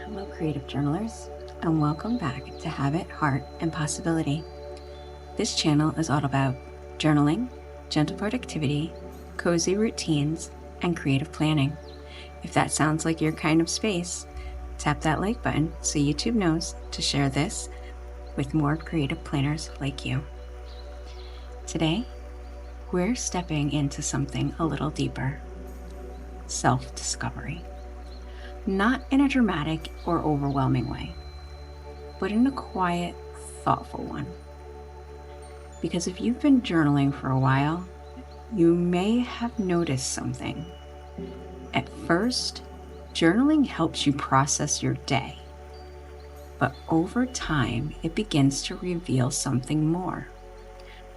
Hello, creative journalers, and welcome back to Habit, Heart, and Possibility. This channel is all about journaling, gentle productivity, cozy routines, and creative planning. If that sounds like your kind of space, tap that like button so YouTube knows to share this with more creative planners like you. Today, we're stepping into something a little deeper: self-discovery. Not in a dramatic or overwhelming way, but in a quiet, thoughtful one. Because if you've been journaling for a while, you may have noticed something. At first, journaling helps you process your day, but over time, it begins to reveal something more.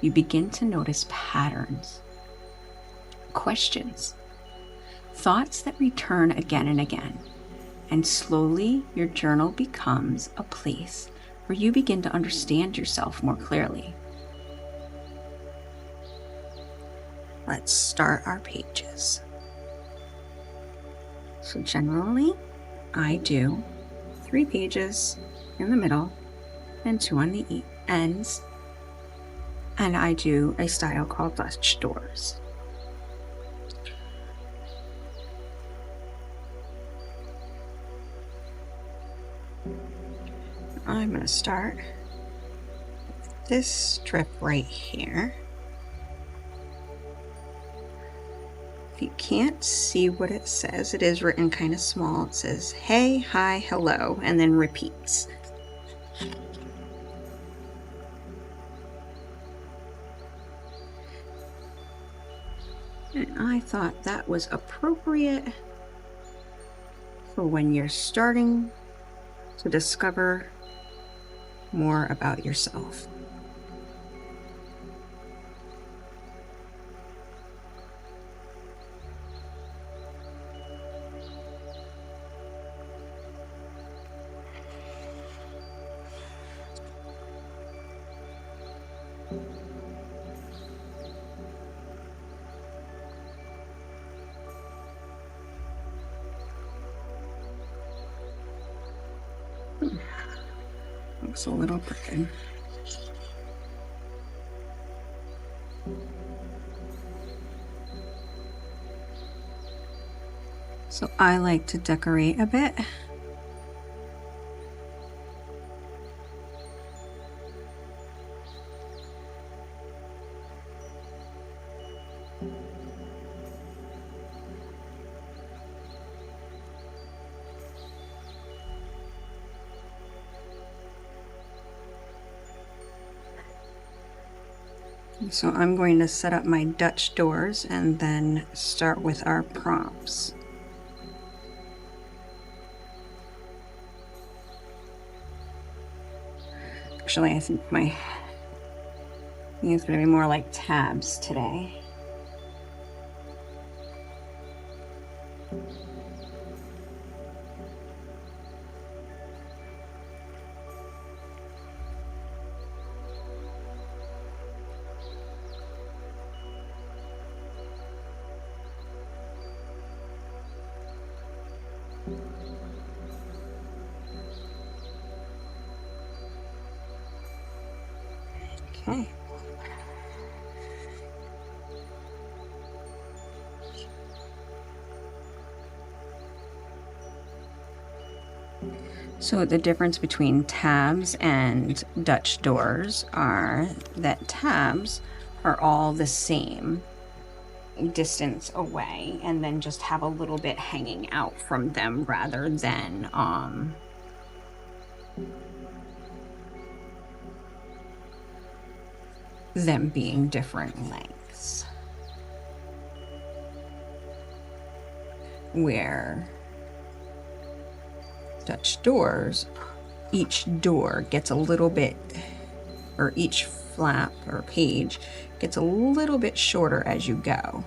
You begin to notice patterns, questions, thoughts that return again and again. And slowly, your journal becomes a place where you begin to understand yourself more clearly. Let's start our pages. So generally, I do 3 pages in the middle and 2 on the ends. And I do a style called Dutch doors. I'm going to start with this strip right here. If you can't see what it says, it is written kind of small. It says, hey, hi, hello, and then repeats. And I thought that was appropriate for when you're starting to discover more about yourself. Looks a little crooked. So I like to decorate a bit. So I'm going to set up my Dutch doors and then start with our prompts. Actually, I think it's going to be more like tabs today. Okay. So the difference between tabs and Dutch doors are that tabs are all the same distance away and then just have a little bit hanging out from them rather than them being different lengths. Where Dutch doors, each door gets a little bit, or each flap or page gets a little bit shorter as you go.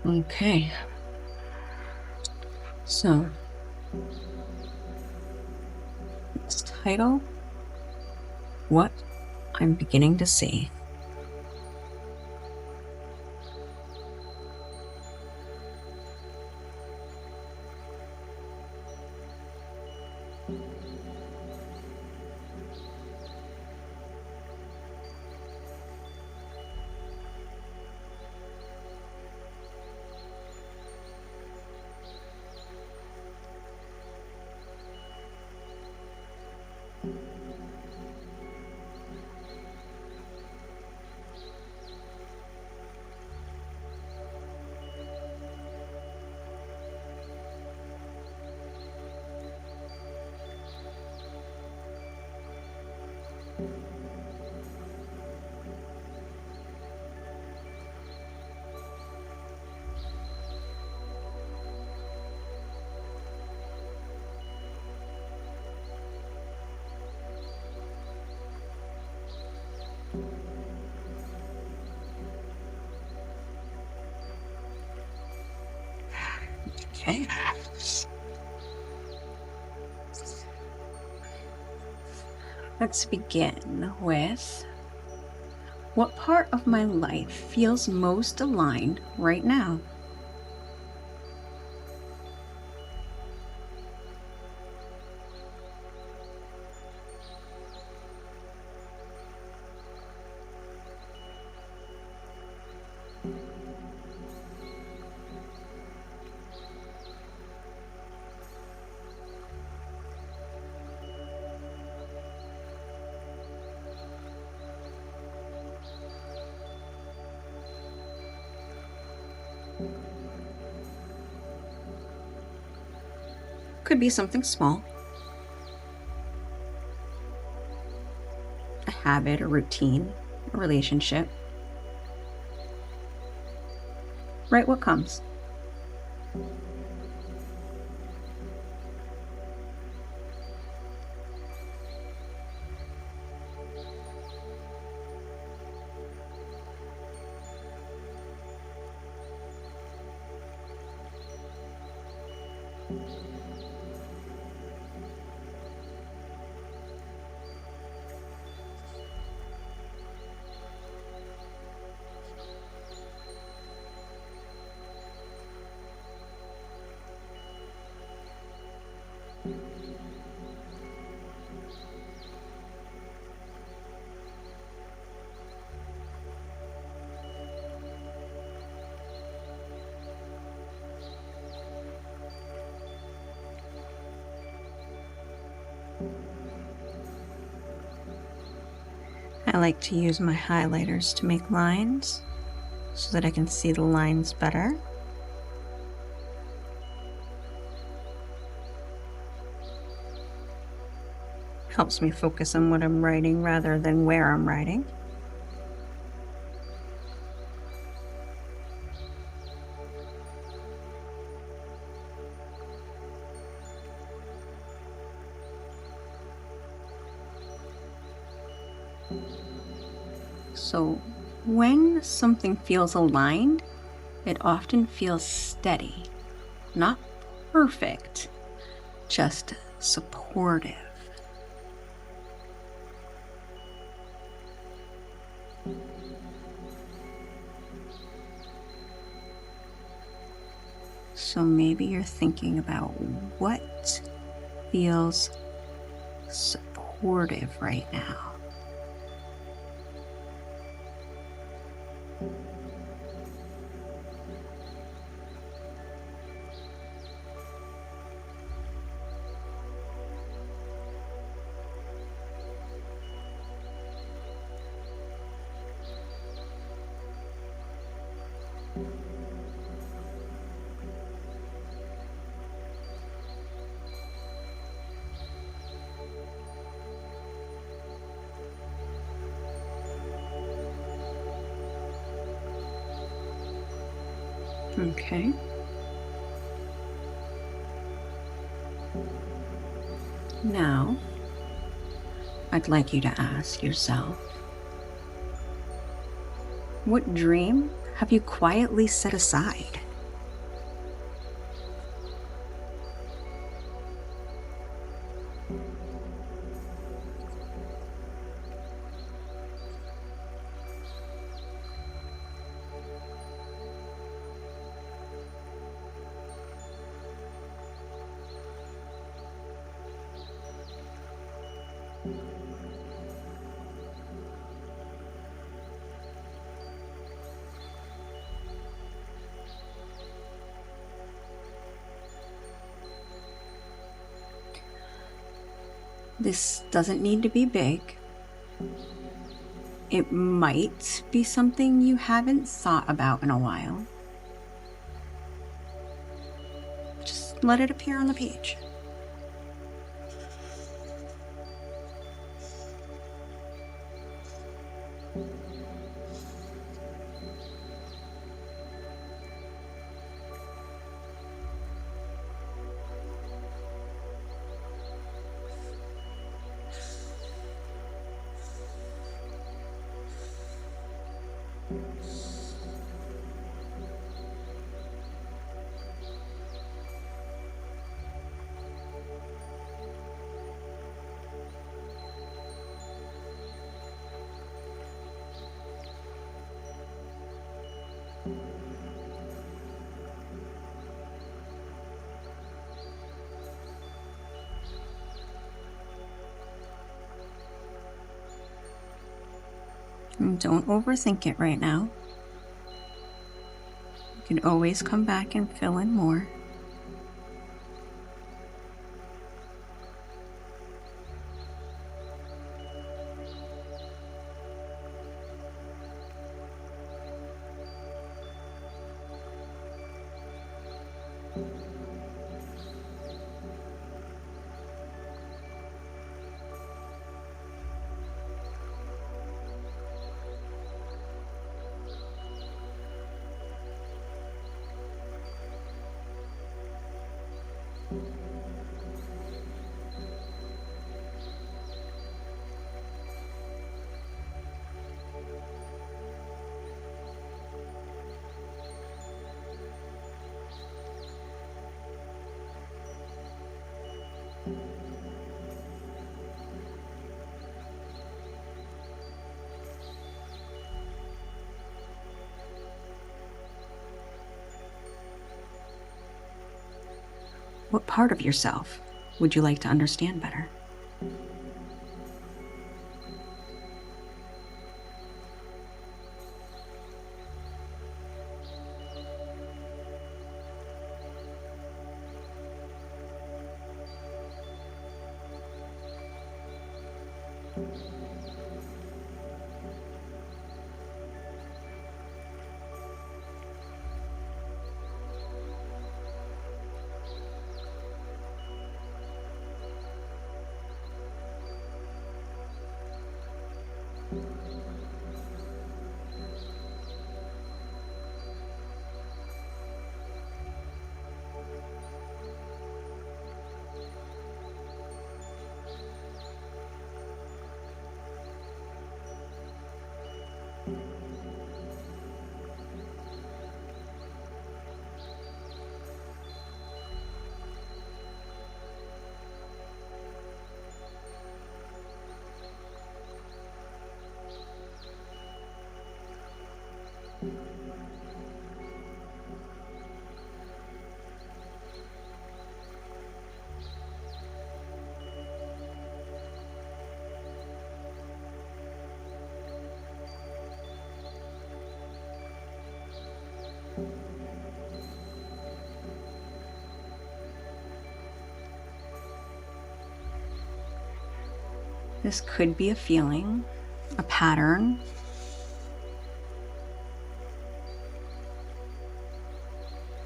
Okay. So, its title, What I'm Beginning to See. Okay. Let's begin with, what part of my life feels most aligned right now? Could be something small, a habit, a routine, a relationship. Write what comes. I like to use my highlighters to make lines so that I can see the lines better. Helps me focus on what I'm writing rather than where I'm writing. So when something feels aligned, it often feels steady, not perfect, just supportive. So maybe you're thinking about what feels supportive right now. Okay. Now, I'd like you to ask yourself, what dream have you quietly set aside? This doesn't need to be big. It might be something you haven't thought about in a while. Just let it appear on the page. And don't overthink it right now. You can always come back and fill in more. What part of yourself would you like to understand better? This could be a feeling, a pattern,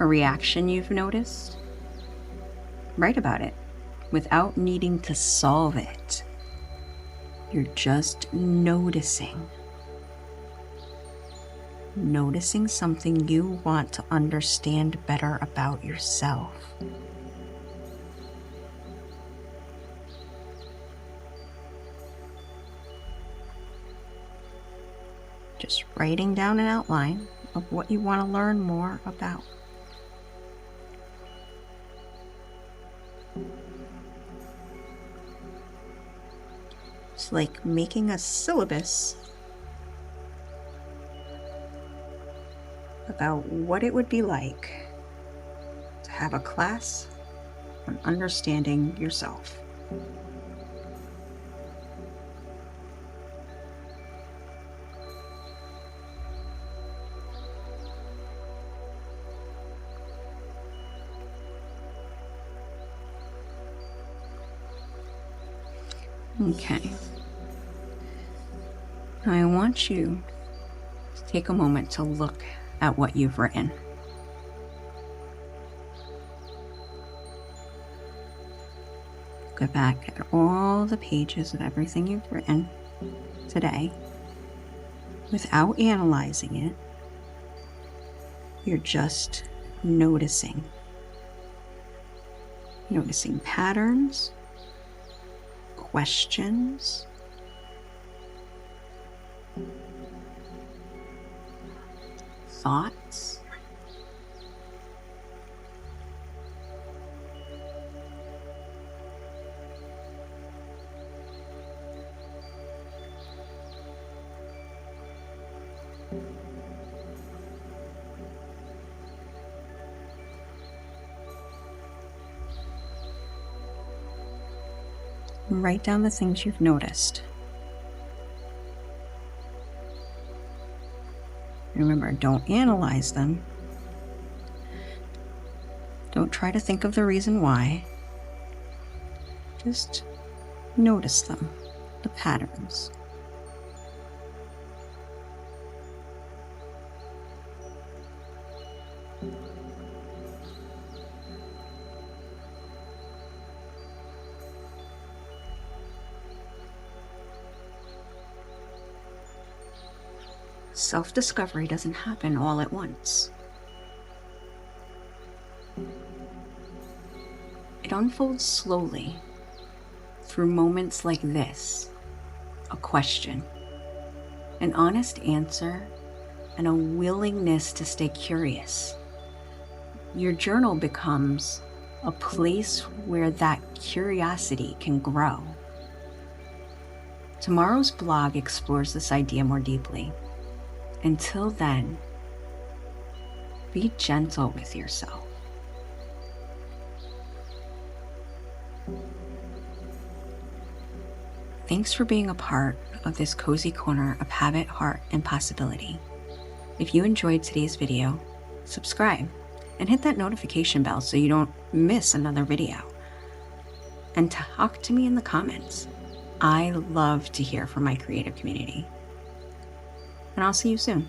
a reaction you've noticed. Write about it without needing to solve it. You're just noticing. Noticing something you want to understand better about yourself. Just writing down an outline of what you want to learn more about. It's like making a syllabus about what it would be like to have a class on understanding yourself. Okay. Now I want you to take a moment to look at what you've written. Go back at all the pages of everything you've written today without analyzing it. You're just noticing. Noticing patterns, questions, thoughts. Write down the things you've noticed. Remember, don't analyze them. Don't try to think of the reason why. Just notice them, the patterns. Self-discovery doesn't happen all at once. It unfolds slowly through moments like this: a question, an honest answer, and a willingness to stay curious. Your journal becomes a place where that curiosity can grow. Tomorrow's blog explores this idea more deeply. Until then, be gentle with yourself. Thanks for being a part of this cozy corner of habit, heart, and possibility. If you enjoyed today's video, subscribe and hit that notification bell so you don't miss another video. And talk to me in the comments. I love to hear from my creative community. And I'll see you soon.